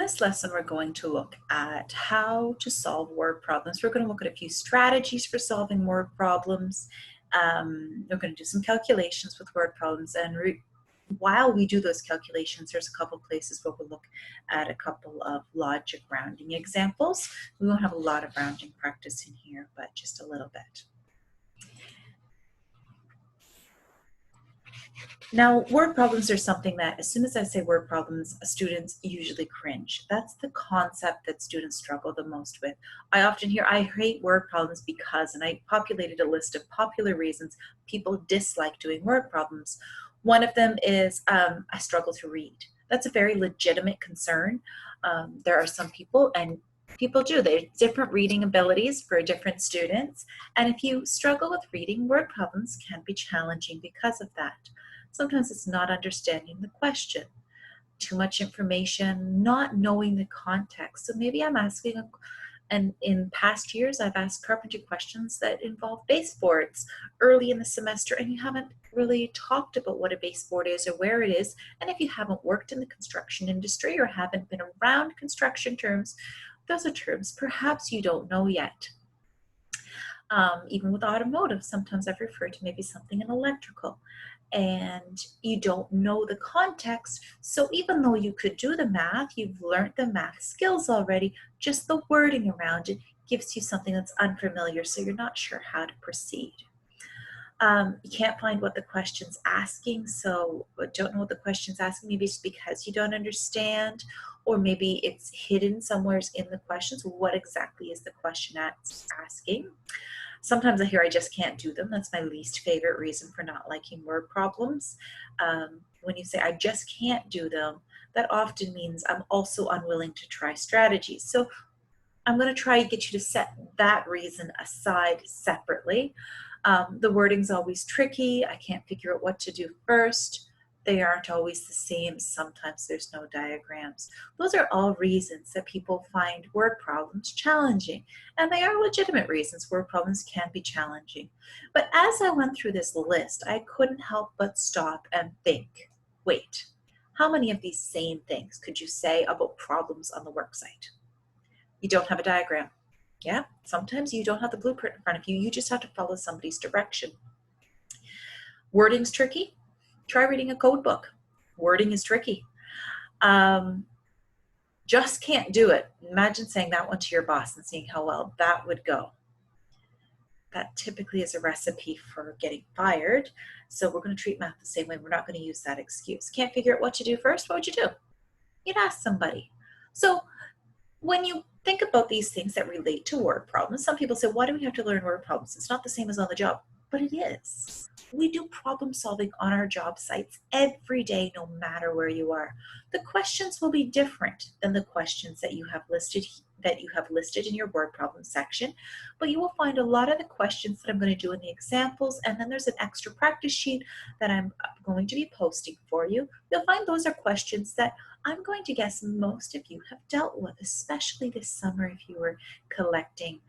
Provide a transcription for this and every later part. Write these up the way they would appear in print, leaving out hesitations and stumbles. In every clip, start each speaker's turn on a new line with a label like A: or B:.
A: this lesson, we're going to look at how to solve word problems. We're going to look at a few strategies for solving word problems. We're going to do some calculations with word problems. And while we do those calculations, there's a couple places where we'll look at a couple of logic rounding examples. We won't have a lot of rounding practice in here, but just a little bit. Now, word problems are something that, as soon as I say word problems, students usually cringe. That's the concept that students struggle the most with. I often hear, I hate word problems because, and I populated a list of popular reasons people dislike doing word problems. One of them is, I struggle to read. That's a very legitimate concern. There are some people, and people do, they have different reading abilities for different students. And if you struggle with reading, word problems can be challenging because of that. Sometimes it's not understanding the question, too much information, not knowing the context. So maybe I'm asking, and in past years, I've asked carpentry questions that involve baseboards early in the semester, and you haven't really talked about what a baseboard is or where it is. And if you haven't worked in the construction industry or haven't been around construction terms, those are terms perhaps you don't know yet. Even with automotive, sometimes I've referred to maybe something in electrical, and you don't know the context. So even though you could do the math, you've learned the math skills already, just the wording around it gives you something that's unfamiliar, so you're not sure how to proceed. You can't find what the question's asking, so don't know what the question's asking. Maybe it's because you don't understand, or maybe it's hidden somewhere in the question. So what exactly is the question asking? Sometimes I hear I just can't do them. That's my least favorite reason for not liking word problems. When you say I just can't do them, that often means I'm also unwilling to try strategies. So I'm going to try to get you to set that reason aside separately. The wording's always tricky. I can't figure out what to do first. They aren't always the same. Sometimes there's no diagrams. Those are all reasons that people find word problems challenging. And they are legitimate reasons word problems can be challenging. But as I went through this list, I couldn't help but stop and think, wait, how many of these same things could you say about problems on the worksite? You don't have a diagram. Yeah, sometimes you don't have the blueprint in front of you. You just have to follow somebody's direction. Wording's tricky. Try reading a code book. Wording is tricky. Just can't do it. Imagine saying that one to your boss and seeing how well that would go. That typically is a recipe for getting fired. So we're going to treat math the same way. We're not going to use that excuse. Can't figure out what to do first? What would you do? You'd ask somebody. So when you think about these things that relate to word problems, some people say, why do we have to learn word problems? It's not the same as on the job. But it is. We do problem solving on our job sites every day, no matter where you are. The questions will be different than the questions that you have listed in your word problem section, but you will find a lot of the questions that I'm going to do in the examples, and then there's an extra practice sheet that I'm going to be posting for you. You'll find those are questions that I'm going to guess most of you have dealt with, especially this summer if you were collecting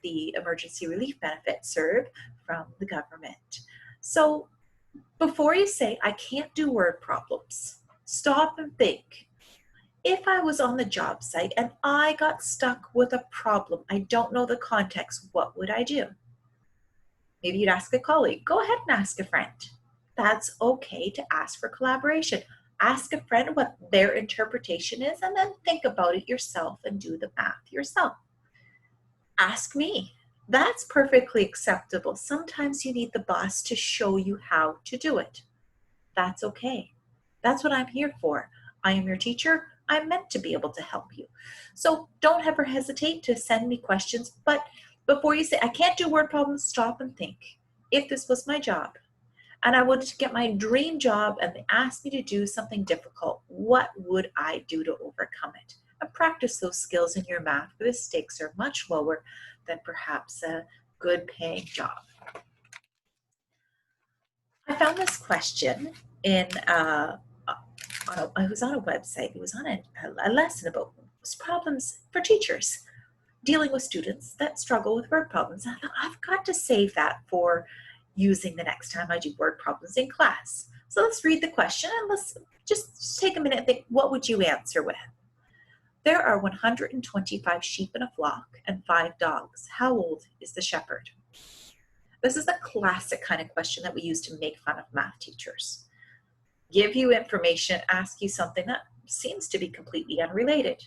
A: the emergency relief benefit CERB from the government. So before you say, I can't do word problems, stop and think. If I was on the job site and I got stuck with a problem, I don't know the context, what would I do? Maybe you'd ask a colleague. Go ahead and ask a friend. That's okay to ask for collaboration. Ask a friend what their interpretation is, and then think about it yourself and do the math yourself. Ask me. That's perfectly acceptable. Sometimes you need the boss to show you how to do it. That's okay. That's what I'm here for. I am your teacher. I'm meant to be able to help you. So don't ever hesitate to send me questions. But before you say, I can't do word problems, stop and think. If this was my job, and I would get my dream job and they asked me to do something difficult, what would I do to overcome it? And practice those skills in your math, where the stakes are much lower than perhaps a good paying job. I found this question in, it was on a website, it was on a lesson about problems for teachers, dealing with students that struggle with word problems. I thought, I've got to save that for using the next time I do word problems in class. So let's read the question and let's just take a minute and think, what would you answer with? There are 125 sheep in a flock and 5 dogs. How old is the shepherd? This is a classic kind of question that we use to make fun of math teachers. Give you information, ask you something that seems to be completely unrelated.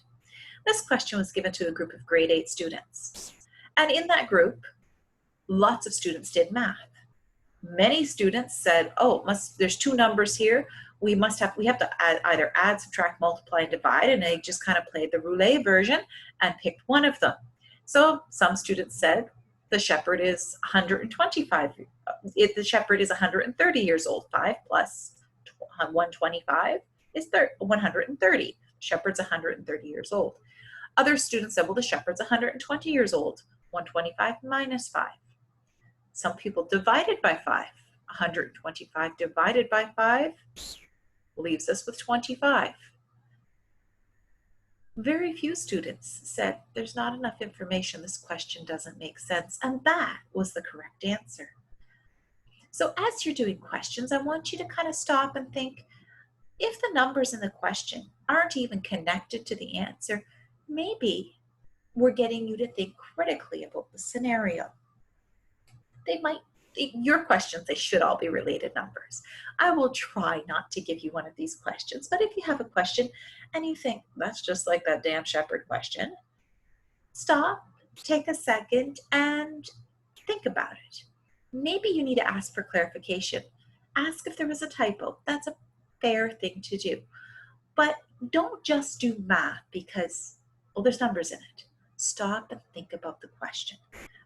A: This question was given to a group of grade 8 students. And in that group, lots of students did math. Many students said, oh, there's two numbers here. We have to either add, subtract, multiply, and divide, and they just kind of played the roulette version and picked one of them. So some students said the shepherd is 125. The shepherd is 130 years old. 5 plus 125 is 130. Shepherd's 130 years old. Other students said, well, the shepherd's 120 years old. 125 minus 5. Some people divided by 5. 125 divided by 5 leaves us with 25. Very few students said there's not enough information, this question doesn't make sense, and that was the correct answer. So as you're doing questions, I want you to kind of stop and think, if the numbers in the question aren't even connected to the answer, maybe we're getting you to think critically about the scenario. Your questions, they should all be related numbers. I will try not to give you one of these questions, but if you have a question and you think, that's just like that damn shepherd question, stop, take a second, and think about it. Maybe you need to ask for clarification. Ask if there was a typo. That's a fair thing to do. But don't just do math because, well, there's numbers in it. Stop and think about the question.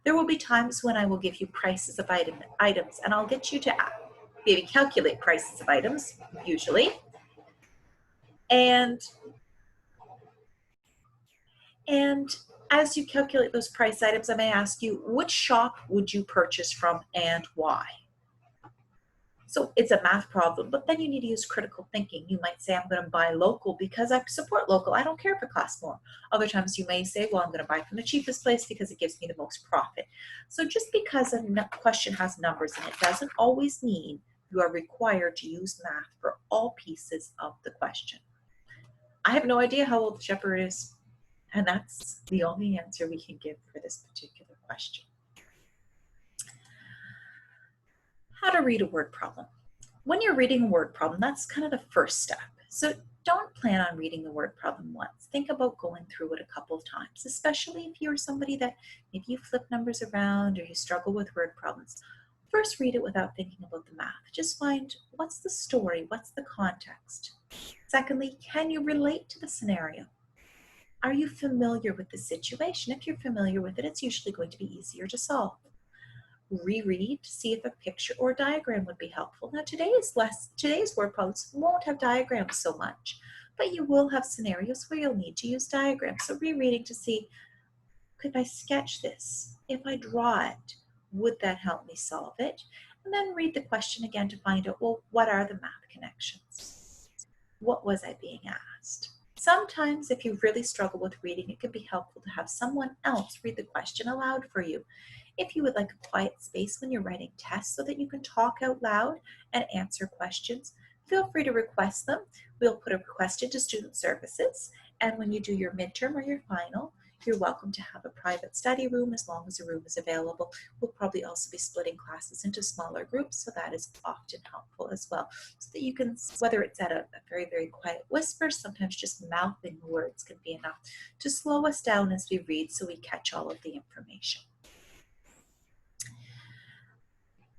A: There will be times when I will give you prices of items, and I'll get you to maybe calculate prices of items, usually. And as you calculate those price items, I may ask you, which shop would you purchase from and why? So it's a math problem, but then you need to use critical thinking. You might say, I'm going to buy local because I support local. I don't care if it costs more. Other times you may say, well, I'm going to buy from the cheapest place because it gives me the most profit. So just because a question has numbers in it doesn't always mean you are required to use math for all pieces of the question. I have no idea how old the shepherd is, and that's the only answer we can give for this particular question. How to read a word problem. When you're reading a word problem, that's kind of the first step. So don't plan on reading the word problem once. Think about going through it a couple of times, especially if you're somebody that maybe you flip numbers around or you struggle with word problems. First, read it without thinking about the math. Just find, what's the story? What's the context? Secondly, can you relate to the scenario? Are you familiar with the situation? If you're familiar with it, it's usually going to be easier to solve. Reread to see if a picture or diagram would be helpful. Now today's word problems won't have diagrams so much, but you will have scenarios where you'll need to use diagrams. So rereading to see, could I sketch this? If I draw it, would that help me solve it? And then read the question again to find out, well, what are the math connections? What was I being asked? Sometimes if you really struggle with reading, it can be helpful to have someone else read the question aloud for you. If you would like a quiet space when you're writing tests so that you can talk out loud and answer questions, feel free to request them. We'll put a request into Student Services, and when you do your midterm or your final, you're welcome to have a private study room as long as a room is available. We'll probably also be splitting classes into smaller groups, so that is often helpful as well. So that you can, whether it's at a very, very quiet whisper, sometimes just mouthing the words can be enough to slow us down as we read so we catch all of the information.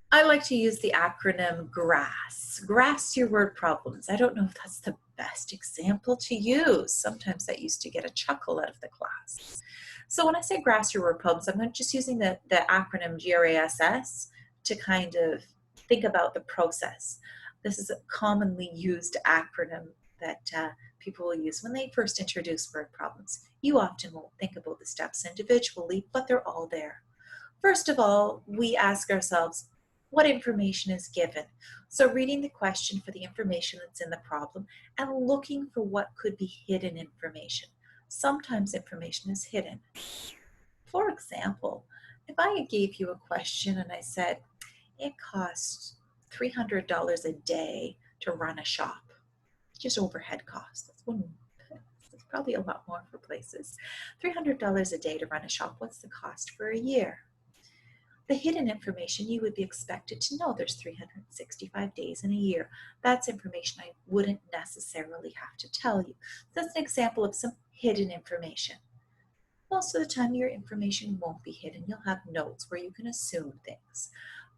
A: I like to use the acronym GRASS. GRASS your word problems. I don't know if that's the best example to use. Sometimes that used to get a chuckle out of the class. So when I say GRASS your word problems, I'm just using the acronym GRASS to kind of think about the process. This is a commonly used acronym that people will use when they first introduce word problems. You often won't think about the steps individually, but they're all there. First of all, we ask ourselves, what information is given? So reading the question for the information that's in the problem and looking for what could be hidden information. Sometimes information is hidden. For example, if I gave you a question and I said, it costs $300 a day to run a shop, just overhead costs. That's probably a lot more for places. $300 a day to run a shop. What's the cost for a year? The hidden information, you would be expected to know there's 365 days in a year. That's information I wouldn't necessarily have to tell you. That's an example of some hidden information. Most of the time, your information won't be hidden. You'll have notes where you can assume things.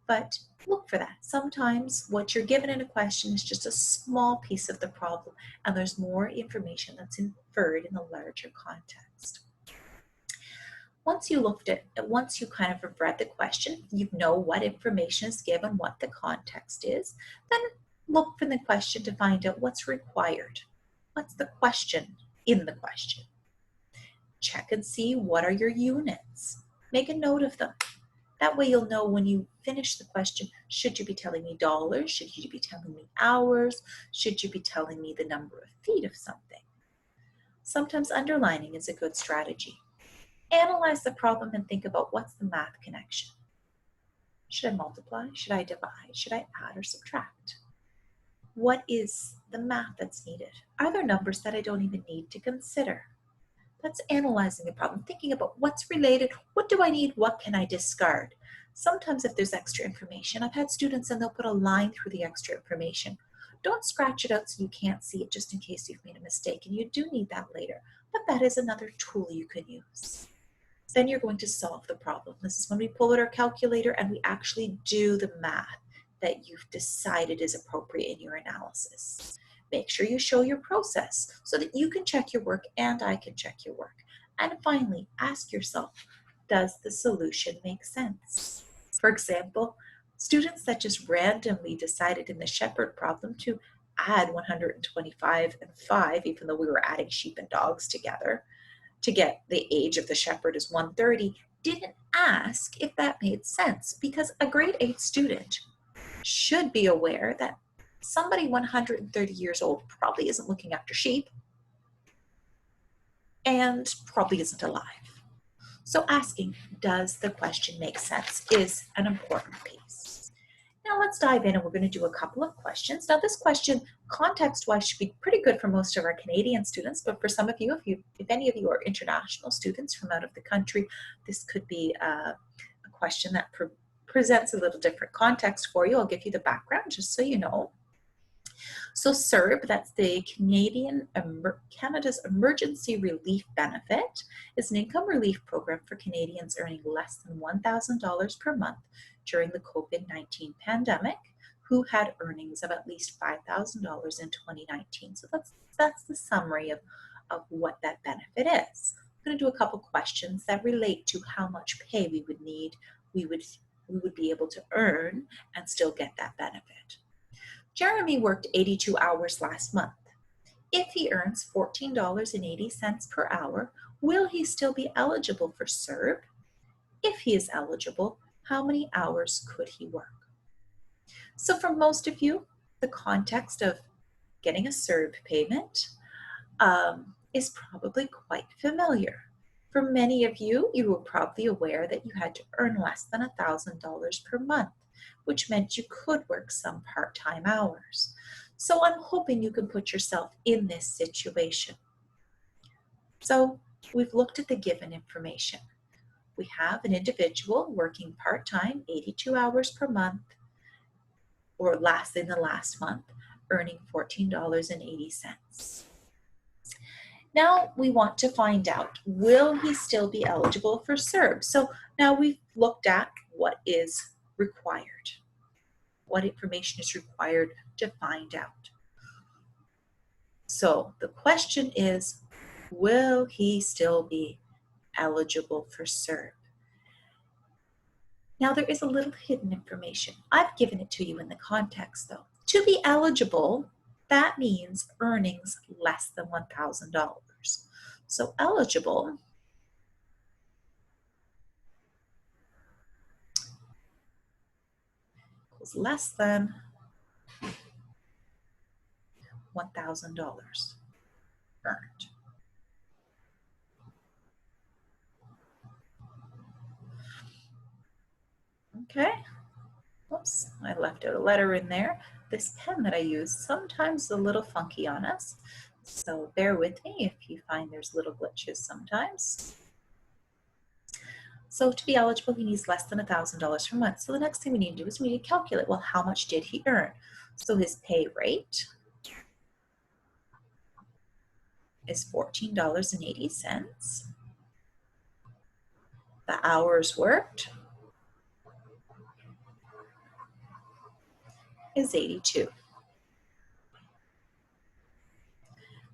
A: But look for that. Sometimes what you're given in a question is just a small piece of the problem, and there's more information that's inferred in the larger context. Once you kind of have read the question, you know what information is given, what the context is, then look for the question to find out what's required. What's the question in the question? Check and see what are your units. Make a note of them. That way you'll know when you finish the question, should you be telling me dollars? Should you be telling me hours? Should you be telling me the number of feet of something? Sometimes underlining is a good strategy. Analyze the problem and think about what's the math connection. Should I multiply? Should I divide? Should I add or subtract? What is the math that's needed? Are there numbers that I don't even need to consider? That's analyzing the problem, thinking about what's related, what do I need, what can I discard? Sometimes if there's extra information, I've had students and they'll put a line through the extra information. Don't scratch it out so you can't see it just in case you've made a mistake, and you do need that later, but that is another tool you can use. Then you're going to solve the problem. This is when we pull out our calculator and we actually do the math that you've decided is appropriate in your analysis. Make sure you show your process so that you can check your work and I can check your work. And finally, ask yourself, does the solution make sense? For example, students that just randomly decided in the shepherd problem to add 125 and 5, even though we were adding sheep and dogs together, to get the age of the shepherd is 130, didn't ask if that made sense, because a grade 8 student should be aware that somebody 130 years old probably isn't looking after sheep and probably isn't alive. So asking, does the question make sense, is an important piece. Now let's dive in and we're going to do a couple of questions. Now this question, context-wise, should be pretty good for most of our Canadian students, but for some of you, if any of you are international students from out of the country, this could be a question that presents a little different context for you. I'll give you the background just so you know. So CERB, that's the Canada's Emergency Relief Benefit, is an income relief program for Canadians earning less than $1,000 per month during the COVID-19 pandemic who had earnings of at least $5,000 in 2019. So that's the summary of what that benefit is. I'm going to do a couple questions that relate to how much pay we would need, we would be able to earn and still get that benefit. Jeremy worked 82 hours last month. If he earns $14.80 per hour, will he still be eligible for CERB? If he is eligible, how many hours could he work? So for most of you, the context of getting a CERB payment is probably quite familiar. For many of you, you were probably aware that you had to earn less than $1,000 per month, which meant you could work some part-time hours. So I'm hoping you can put yourself in this situation. So we've looked at the given information. We have an individual working part-time, 82 hours per month, or in the last month, earning $14.80. Now we want to find out, will he still be eligible for CERB? So now we've looked at what is required. What information is required to find out? So the question is, will he still be eligible for CERB? Now there is a little hidden information. I've given it to you in the context though. To be eligible, that means earnings less than $1,000. So eligible equals less than $1,000 earned. Okay, oops, I left out a letter in there. This pen that I use sometimes is a little funky on us. So bear with me if you find there's little glitches sometimes. So to be eligible, he needs less than $1,000 per month. So the next thing we need to do is we need to calculate, well, how much did he earn? So his pay rate is $14.80. The hours worked is 82.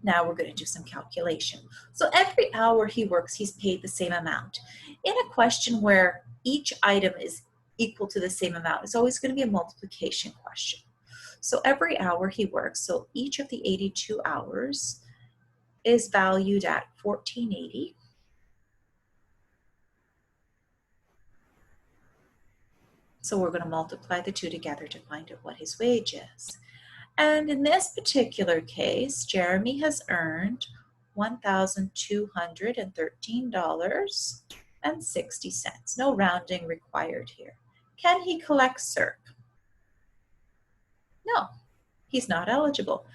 A: Now we're going to do some calculation. So every hour he works, he's paid the same amount. In a question where each item is equal to the same amount, it's always going to be a multiplication question. So every hour he works, so each of the 82 hours is valued at $14.80. So we're going to multiply the two together to find out what his wage is. And in this particular case, Jeremy has earned $1,213.60. No rounding required here. Can he collect CERB? No, he's not eligible.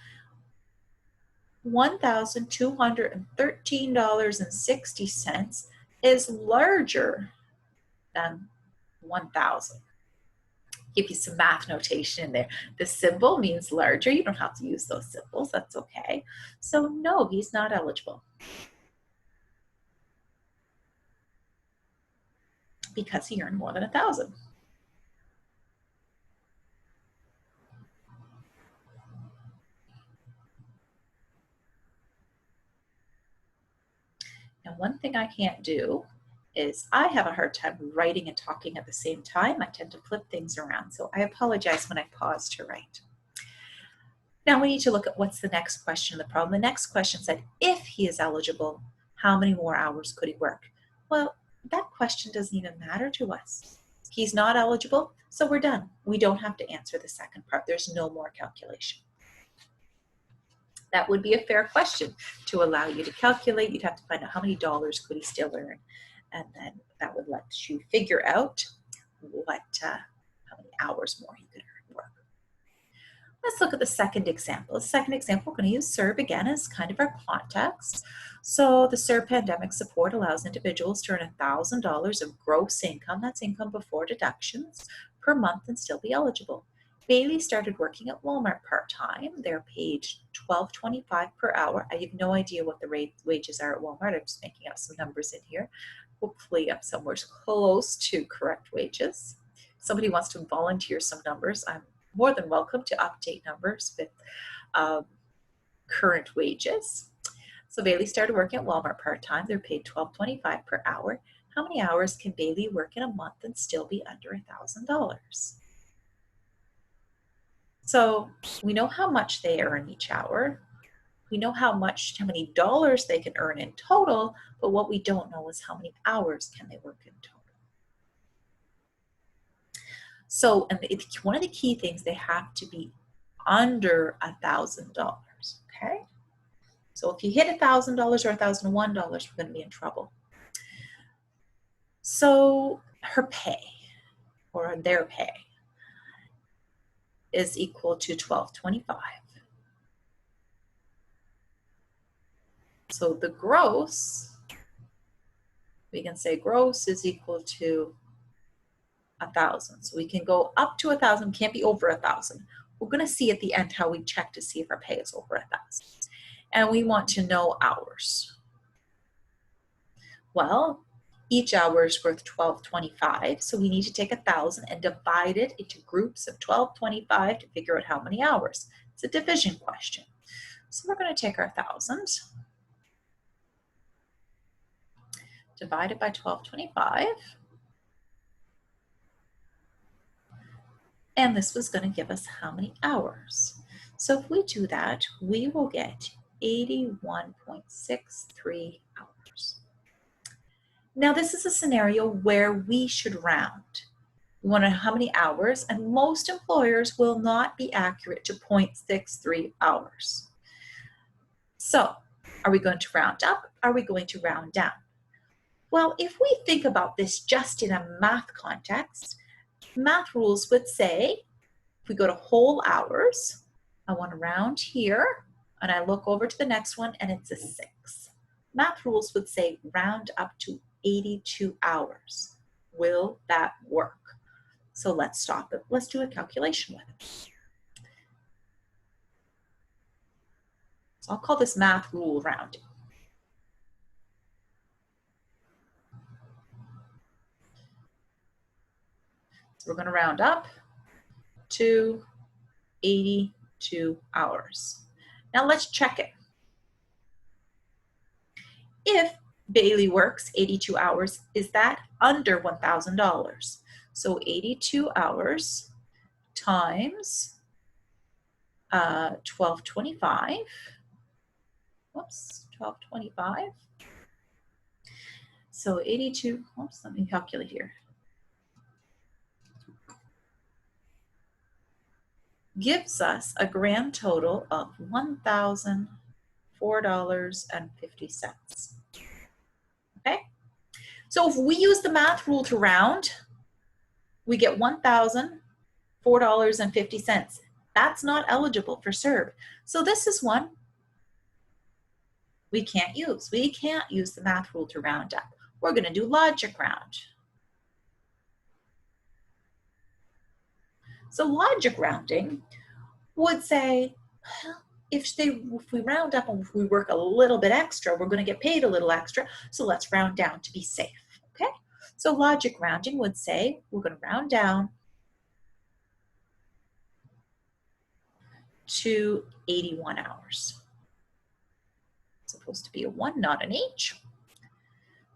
A: $1,213.60 is larger than 1,000. Give you some math notation in there. The symbol means larger. You don't have to use those symbols. That's okay. So no, he's not eligible because he earned more than 1,000. Now, one thing I can't do is I have a hard time writing and talking at the same time. I tend to flip things around. So I apologize when I pause to write. Now we need to look at what's the next question of the problem. The next question said, if he is eligible, how many more hours could he work? Well, that question doesn't even matter to us. He's not eligible, so we're done. We don't have to answer the second part. There's no more calculation. That would be a fair question to allow you to calculate. You'd have to find out how many dollars could he still earn, and then that would let you figure out how many hours more he could work. Let's look at the second example. The second example, we're going to use CERB again as kind of our context. So the CERB pandemic support allows individuals to earn $1,000 of gross income, that's income before deductions, per month and still be eligible. Bailey started working at Walmart part-time. They're paid $12.25 per hour. I have no idea what the wages are at Walmart. I'm just making up some numbers in here. Hopefully I'm somewhere close to correct wages. If somebody wants to volunteer some numbers, I'm more than welcome to update numbers with current wages. So Bailey started working at Walmart part-time. They're paid $12.25 per hour. How many hours can Bailey work in a month and still be under $1,000? So we know how much they earn each hour. We know how many dollars they can earn in total, but what we don't know is how many hours can they work in total. So, and one of the key things, they have to be under $1,000, okay? So if you hit $1,000 or $1,001, we're going to be in trouble. So her pay, or their pay, is equal to $12.25. So the gross, we can say gross is equal to 1,000. So we can go up to 1,000, can't be over 1,000. We're going to see at the end how we check to see if our pay is over 1,000. And we want to know hours. Well, each hour is worth $12.25, so we need to take 1,000 and divide it into groups of $12.25 to figure out how many hours. It's a division question. So we're going to take our 1,000, divide it by $12.25, and this was going to give us how many hours. So if we do that, we will get 81.63 hours. Now this is a scenario where we should round. We want to know how many hours, and most employers will not be accurate to 0.63 hours. So are we going to round up? Are we going to round down? Well, if we think about this just in a math context, math rules would say, if we go to whole hours, I want to round here, and I look over to the next one and it's a 6. Math rules would say round up to 82 hours. Will that work? So let's stop it. Let's do a calculation with it. So I'll call this math rule rounding. So we're going to round up to 82 hours. Now let's check it. If Bailey works 82 hours, is that under $1,000? So 82 hours times 1225. Whoops, 1225. So 82, oops, let me calculate here. Gives us a grand total of $1,004.50. Okay, so if we use the math rule to round, we get $1,004.50. That's not eligible for CERB. So this is one we can't use. We can't use the math rule to round up. We're going to do logic round. So logic rounding would say, well, if we round up and if we work a little bit extra, we're going to get paid a little extra, so let's round down to be safe, okay? So logic rounding would say we're going to round down to 81 hours. It's supposed to be a 1, not an H.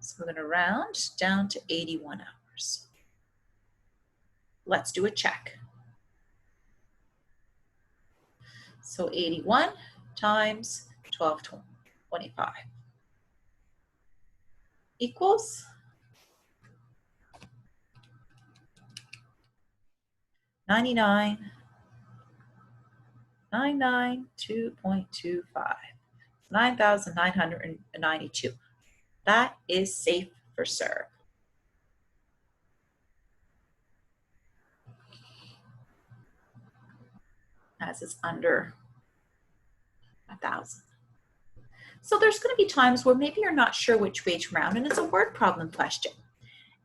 A: So we're going to round down to 81 hours. Let's do a check. So 81 times 1225 equals 992.25, 9,992. That is safe for CERB. As it's under 1,000. So there's going to be times where maybe you're not sure which way to round and it's a word problem question.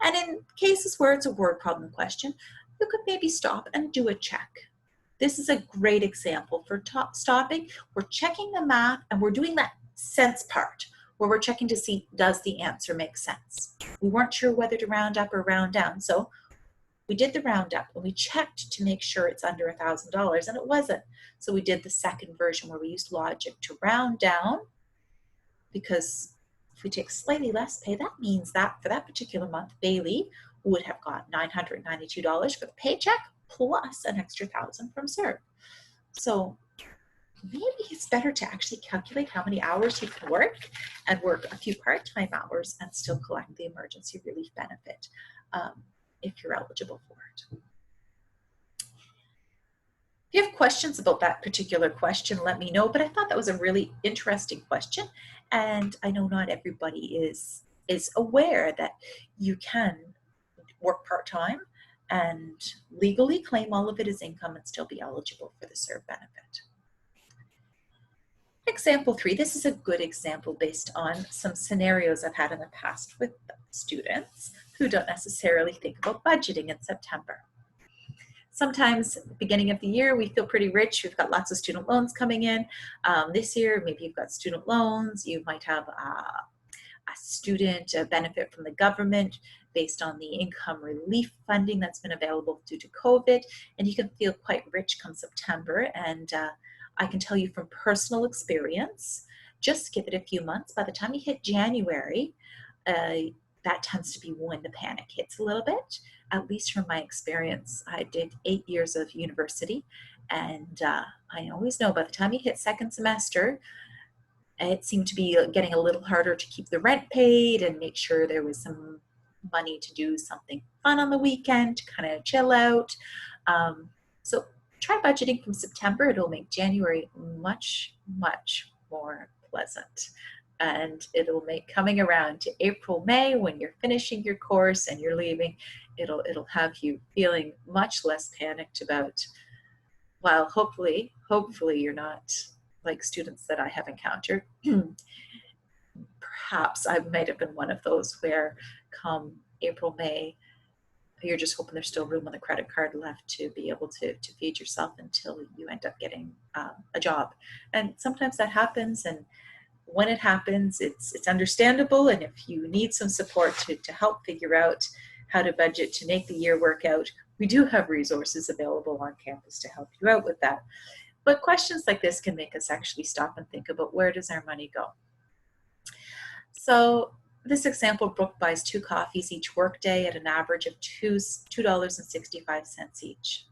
A: And in cases where it's a word problem question, you could maybe stop and do a check. This is a great example for stopping. We're checking the math and we're doing that sense part where we're checking to see, does the answer make sense? We weren't sure whether to round up or round down. So we did the round up and we checked to make sure it's under $1,000 and it wasn't. So we did the second version where we used logic to round down, because if we take slightly less pay, that means that for that particular month, Bailey would have got $992 for the paycheck plus an extra $1,000 from CERB. So maybe it's better to actually calculate how many hours you can work and work a few part-time hours and still collect the emergency relief benefit if you're eligible for it. If you have questions about that particular question, let me know, but I thought that was a really interesting question, and I know not everybody is aware that you can work part-time and legally claim all of it as income and still be eligible for the CERB benefit. Example 3, this is a good example based on some scenarios I've had in the past with students who don't necessarily think about budgeting in September. Sometimes at the beginning of the year, we feel pretty rich. We've got lots of student loans coming in. This year, maybe you've got student loans. You might have a student benefit from the government based on the income relief funding that's been available due to COVID. And you can feel quite rich come September. And I can tell you from personal experience, just give it a few months. By the time you hit January, that tends to be when the panic hits a little bit. At least from my experience, I did 8 years of university, and I always know by the time you hit second semester, it seemed to be getting a little harder to keep the rent paid and make sure there was some money to do something fun on the weekend, to kind of chill out. So try budgeting from September. It'll make January much, much more pleasant. And it'll make coming around to April, May, when you're finishing your course and you're leaving, it'll have you feeling much less panicked about, well, hopefully you're not like students that I have encountered, perhaps I might have been one of those where come April, May, you're just hoping there's still room on the credit card left to be able to feed yourself until you end up getting a job. And sometimes that happens, and when it happens, it's understandable. And if you need some support to help figure out how to budget to make the year work out, we do have resources available on campus to help you out with that. But questions like this can make us actually stop and think about, where does our money go? So this example, Brooke buys 2 coffees each workday at an average of $2.65 each.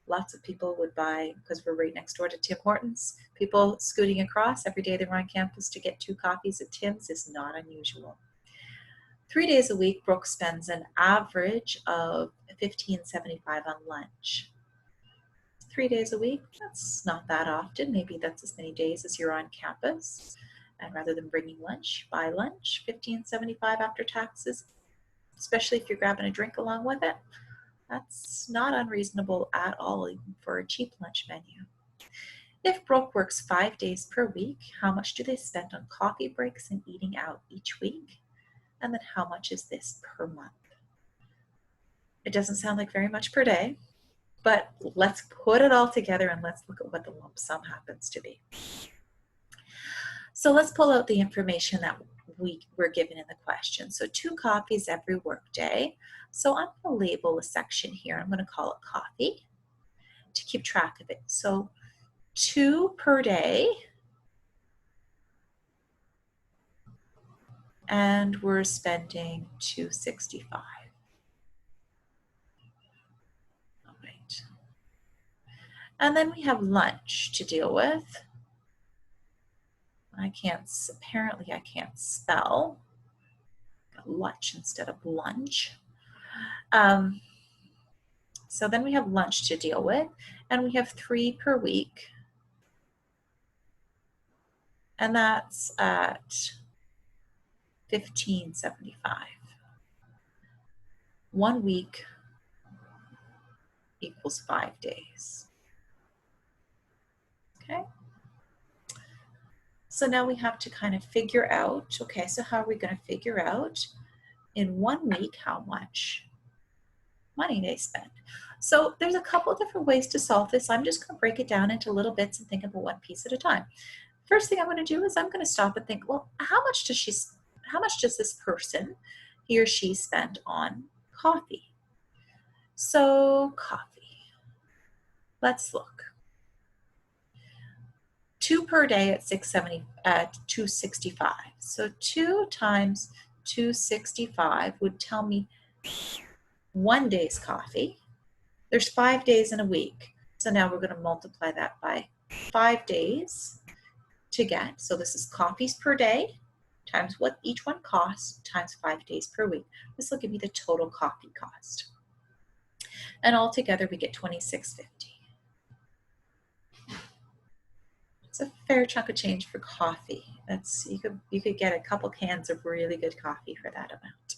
A: Lots of people would buy, because we're right next door to Tim Hortons, people scooting across every day they're on campus to get 2 coffees at Tim's is not unusual. 3 days a week, Brooke spends an average of $15.75 on lunch. 3 days a week, that's not that often. Maybe that's as many days as you're on campus. And rather than bringing lunch, buy lunch, $15.75 after taxes, especially if you're grabbing a drink along with it. That's not unreasonable at all, even for a cheap lunch menu. If Brooke works 5 days per week, how much do they spend on coffee breaks and eating out each week? And then how much is this per month? It doesn't sound like very much per day, but let's put it all together and let's look at what the lump sum happens to be. So let's pull out the information that we were given in the question. So 2 coffees every workday. So I'm going to label a section here. I'm going to call it coffee to keep track of it. So 2 per day. And we're spending $2.65. All right. And then we have lunch to deal with. Apparently I can't spell. Got lunch instead of lunch. So then we have lunch to deal with, and we have 3 per week. And that's at $15.75. 1 week equals 5 days. Okay. So now we have to kind of figure out, okay, so how are we going to figure out in 1 week how much money they spend? So there's a couple different ways to solve this. I'm just going to break it down into little bits and think about one piece at a time. First thing I'm going to do is I'm going to stop and think, well, how much does this person, he or she, spend on coffee? So coffee. Let's look. 2 per day at $2.65. So 2 times $2.65 would tell me 1 day's coffee. There's 5 days in a week. So now we're going to multiply that by 5 days to get. So this is coffees per day times what each one costs times 5 days per week. This will give me the total coffee cost. And all together we get $26.50. It's a fair chunk of change for coffee. You could get a couple cans of really good coffee for that amount.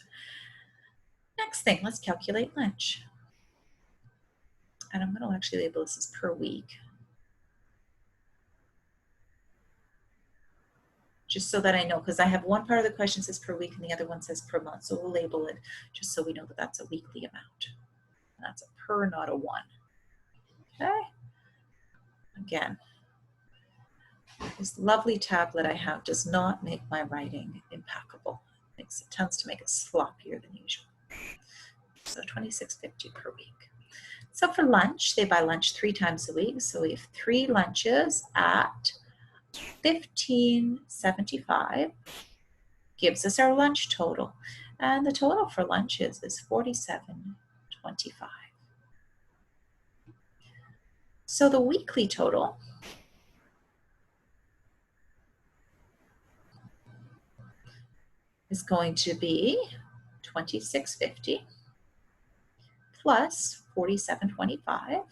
A: Next thing, let's calculate lunch. And I'm going to actually label this as per week, just so that I know, because I have one part of the question says per week and the other one says per month. So we'll label it just so we know that that's a weekly amount. And that's a per, not a 1. Okay. Again, this lovely tablet I have does not make my writing impeccable. It tends to make it sloppier than usual. So $26.50 per week. So for lunch, they buy lunch 3 times a week. So we have 3 lunches at $15.75 gives us our lunch total. And the total for lunches is $47.25. So the weekly total is going to be $26.50 plus $47.25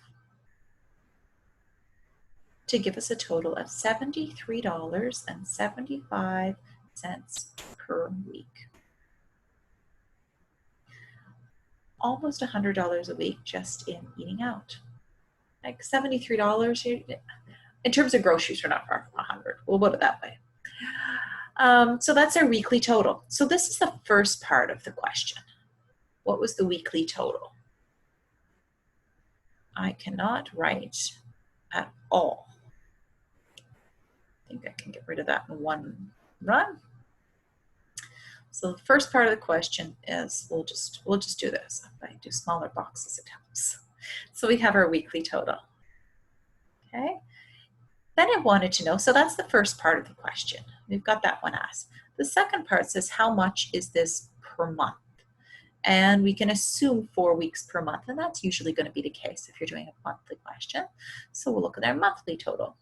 A: to give us a total of $73.75 per week. Almost $100 a week just in eating out. Like $73, In terms of groceries, we're not far from 100. We'll put it that way. So that's our weekly total. So this is the first part of the question. What was the weekly total? I cannot write at all. I think I can get rid of that in one run. So the first part of the question is, we'll just do this. If I do smaller boxes, it helps. So we have our weekly total. Okay. Then I wanted to know, so that's the first part of the question. We've got that one asked. The second part says, how much is this per month? And we can assume 4 weeks per month, and that's usually going to be the case if you're doing a monthly question. So we'll look at our monthly total.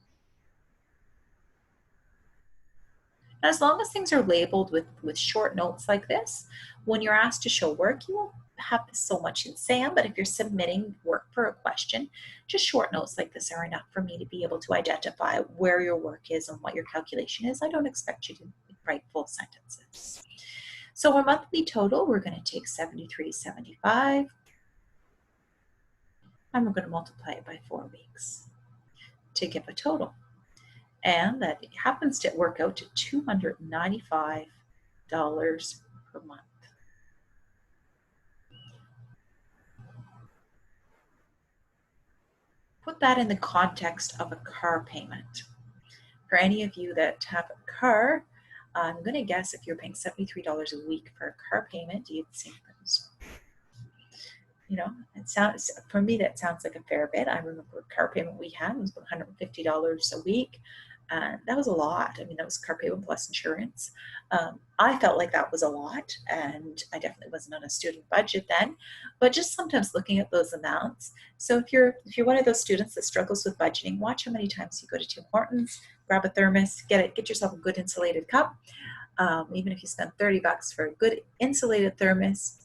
A: As long as things are labeled with short notes like this, when you're asked to show work, you won't have so much in SAM, but if you're submitting work for a question, just short notes like this are enough for me to be able to identify where your work is and what your calculation is. I don't expect you to write full sentences. So our monthly total, we're going to take 73.75, and we're going to multiply it by 4 weeks to give a total. And that happens to work out to $295 per month. Put that in the context of a car payment. For any of you that have a car, I'm going to guess if you're paying $73 a week for a car payment, you'd think those. You know, it sounds, for me, that sounds like a fair bit. I remember a car payment we had was $150 a week. And that was a lot. I mean, that was car payment plus insurance. I felt like that was a lot, and I definitely wasn't on a student budget then, but just sometimes looking at those amounts. So if you're one of those students that struggles with budgeting, watch how many times you go to Tim Hortons, grab a thermos, get yourself a good insulated cup. Even if you spend $30 for a good insulated thermos,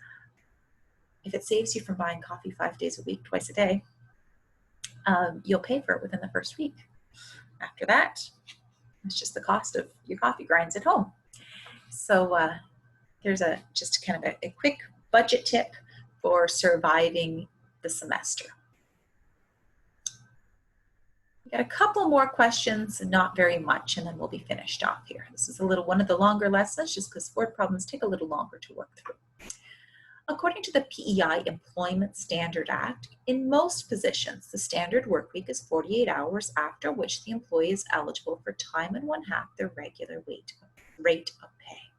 A: if it saves you from buying coffee 5 days a week, twice a day, you'll pay for it within the first week. After that, it's just the cost of your coffee grinds at home. So there's just kind of a quick budget tip for surviving the semester. We got a couple more questions, not very much, and then we'll be finished off here. This is one of the longer lessons, just because word problems take a little longer to work through. According to the PEI Employment Standard Act, in most positions, the standard work week is 48 hours, after which the employee is eligible for time and 1/2 their regular rate of pay.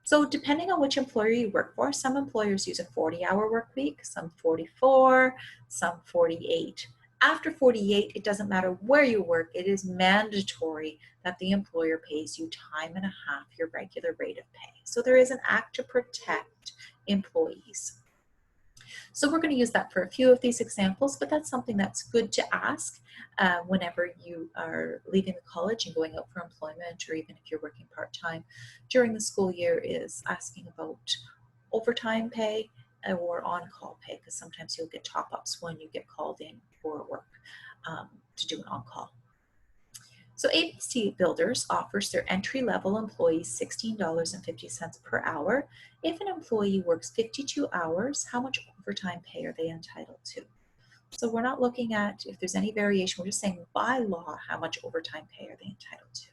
A: So depending on which employer you work for, some employers use a 40-hour work week, some 44, some 48. After 48, it doesn't matter where you work, it is mandatory that the employer pays you time and 1/2 your regular rate of pay. So there is an act to protect employees. So we're going to use that for a few of these examples, but that's something that's good to ask whenever you are leaving the college and going out for employment, or even if you're working part-time during the school year, is asking about overtime pay or on-call pay, because sometimes you'll get top-ups when you get called in for work to do an on-call. So ABC Builders offers their entry-level employees $16.50 per hour. If an employee works 52 hours, how much overtime pay are they entitled to? So we're not looking at if there's any variation, we're just saying by law, how much overtime pay are they entitled to?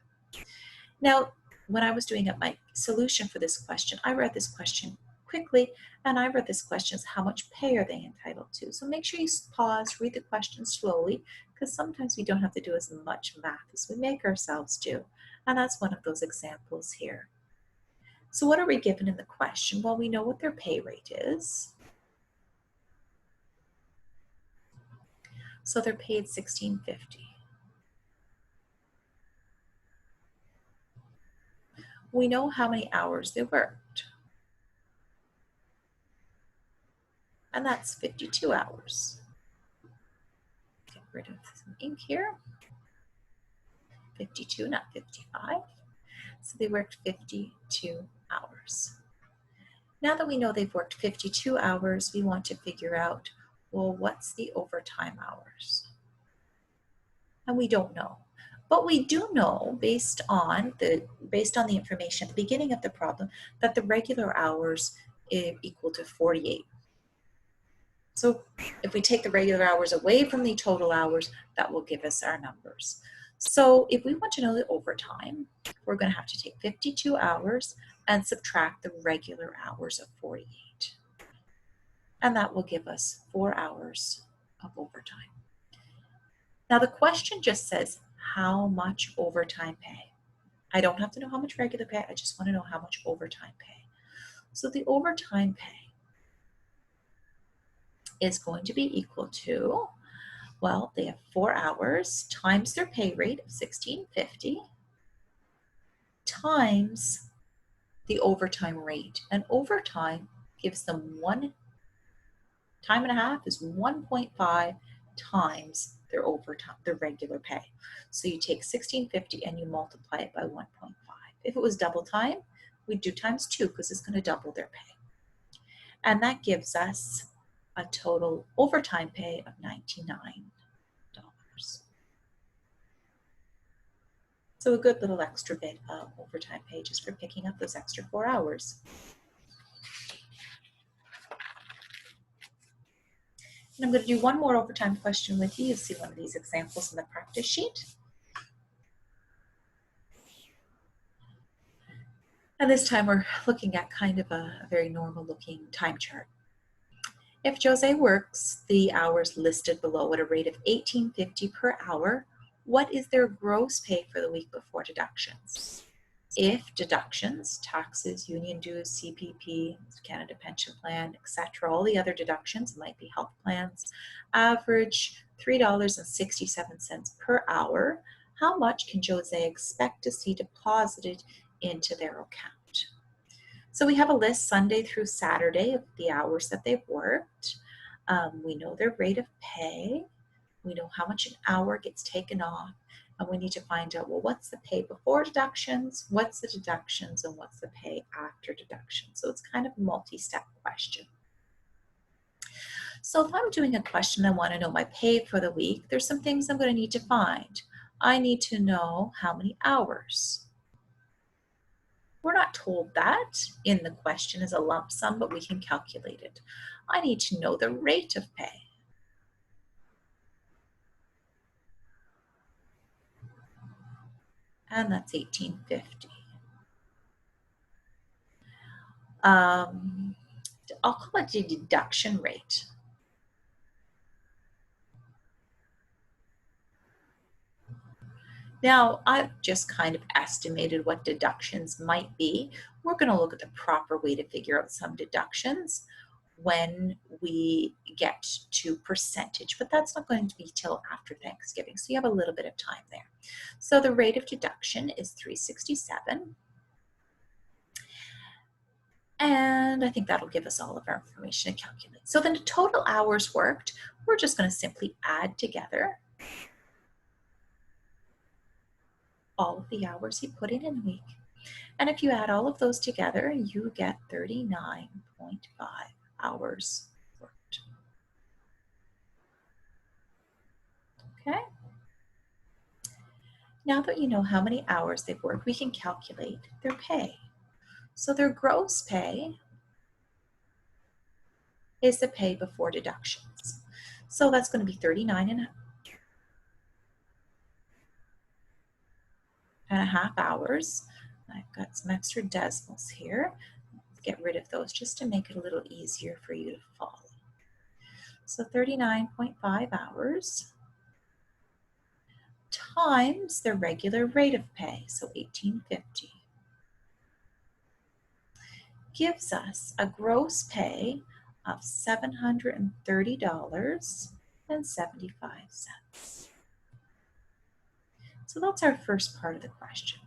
A: Now, when I was doing up my solution for this question, I read this question quickly, and I read this question as how much pay are they entitled to? So make sure you pause, read the question slowly, because sometimes we don't have to do as much math as we make ourselves do. And that's one of those examples here. So what are we given in the question? Well, we know what their pay rate is. So they're paid $16.50. We know how many hours they worked. And that's 52 hours. Get rid of some ink here. 52, not 55. So they worked 52 hours. Now that we know they've worked 52 hours, we want to figure out, well, what's the overtime hours? And we don't know. But we do know, based on the information at the beginning of the problem, that the regular hours equal to 48. So if we take the regular hours away from the total hours, that will give us our numbers. So if we want to know the overtime, we're going to have to take 52 hours and subtract the regular hours of 48. And that will give us 4 hours of overtime. Now the question just says, how much overtime pay? I don't have to know how much regular pay, I just want to know how much overtime pay. So the overtime pay is going to be equal to, well, they have 4 hours times their pay rate of $16.50 times the overtime rate. And overtime gives them 1 time and a half is 1.5 times their overtime, their regular pay. So you take $16.50 and you multiply it by 1.5. If it was double time, we'd do times 2 because it's going to double their pay. And that gives us a total overtime pay of $99. So a good little extra bit of overtime pay just for picking up those extra 4 hours. And I'm going to do one more overtime question with you. You'll see one of these examples in the practice sheet. And this time we're looking at kind of a very normal looking time chart. If Jose works the hours listed below at a rate of $18.50 per hour, what is their gross pay for the week before deductions? If deductions, taxes, union dues, CPP, Canada Pension Plan, etc., all the other deductions, might be health plans, average $3.67 per hour, how much can Jose expect to see deposited into their account? So we have a list Sunday through Saturday of the hours that they've worked. We know their rate of pay. We know how much an hour gets taken off. And we need to find out, well, what's the pay before deductions, what's the deductions, and what's the pay after deductions? So it's kind of a multi-step question. So if I'm doing a question, I want to know my pay for the week, there's some things I'm going to need to find. I need to know how many hours. We're not told that in the question as a lump sum, but we can calculate it. I need to know the rate of pay. And that's $18.50. I'll call it the deduction rate. Now, I've just kind of estimated what deductions might be. We're going to look at the proper way to figure out some deductions when we get to percentage, but that's not going to be till after Thanksgiving, so you have a little bit of time there. So the rate of deduction is $3.67. And I think that'll give us all of our information to calculate. So then the total hours worked, we're just going to simply add together all of the hours he put in a week. And if you add all of those together, you get 39.5 hours worked. Okay? Now that you know how many hours they've worked, we can calculate their pay. So their gross pay is the pay before deductions. So that's going to be 39.5 hours. I've got some extra decimals here. Let's get rid of those just to make it a little easier for you to follow. So 39.5 hours times their regular rate of pay, so $18.50, gives us a gross pay of $730.75. So that's our first part of the question.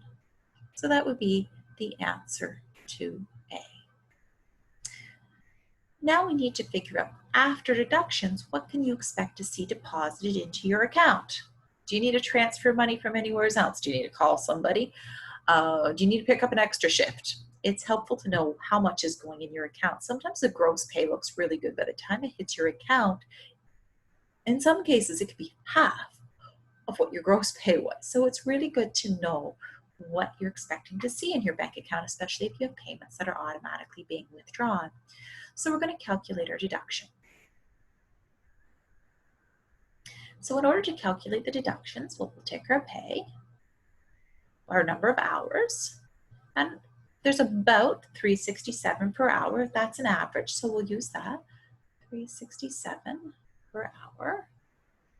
A: So that would be the answer to A. Now we need to figure out, after deductions, what can you expect to see deposited into your account? Do you need to transfer money from anywhere else? Do you need to call somebody? Do you need to pick up an extra shift? It's helpful to know how much is going in your account. Sometimes the gross pay looks really good. By the time it hits your account, in some cases, it could be half of what your gross pay was. So it's really good to know what you're expecting to see in your bank account, especially if you have payments that are automatically being withdrawn. So we're going to calculate our deduction. So in order to calculate the deductions, we'll take our pay, our number of hours, and there's about $3.67 per hour. That's an average, so we'll use that. $3.67 per hour.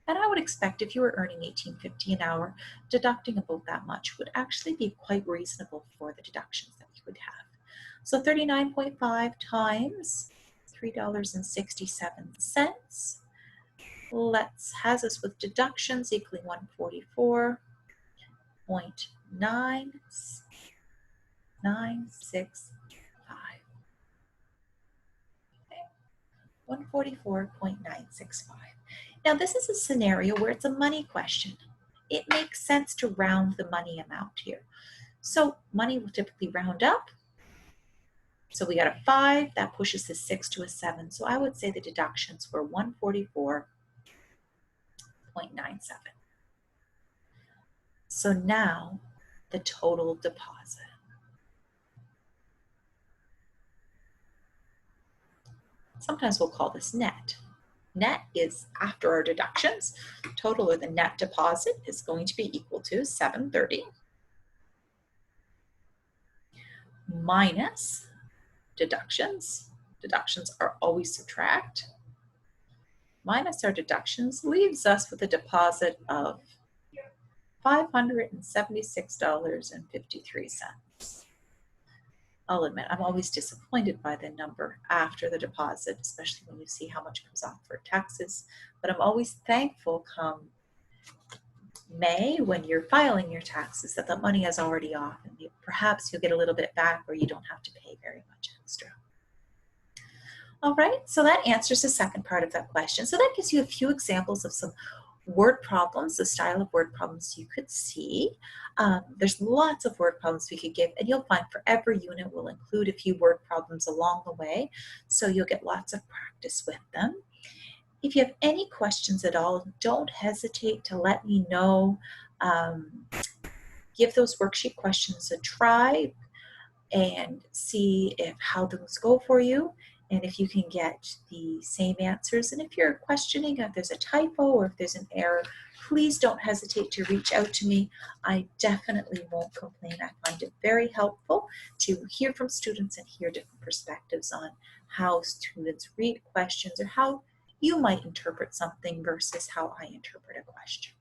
A: And I would expect if you were earning $18.50 an hour, deducting about that much would actually be quite reasonable for the deductions that you would have. So 39.5 times $3.67 has us with deductions equaling 144.965. 144.965. Now this is a scenario where it's a money question. It makes sense to round the money amount here. So money will typically round up. So we got a 5, that pushes the 6 to a 7. So I would say the deductions were 144.97. So now the total deposit. Sometimes we'll call this net. Net is after our deductions. Total, or the net deposit, is going to be equal to $730 minus deductions. Deductions are always subtract. Minus our deductions leaves us with a deposit of $576.53. I'll admit, I'm always disappointed by the number after the deposit, especially when you see how much comes off for taxes. But I'm always thankful come May, when you're filing your taxes, that the money is already off, and perhaps you'll get a little bit back, or you don't have to pay very much extra. All right, so that answers the second part of that question. So that gives you a few examples of some word problems, the style of word problems you could see. There's lots of word problems we could give, and you'll find for every unit we'll include a few word problems along the way, so you'll get lots of practice with them. If you have any questions at all, don't hesitate to let me know. Give those worksheet questions a try and see how those go for you, and if you can get the same answers. And if you're questioning if there's a typo or if there's an error, please don't hesitate to reach out to me. I definitely won't complain. I find it very helpful to hear from students and hear different perspectives on how students read questions or how you might interpret something versus how I interpret a question.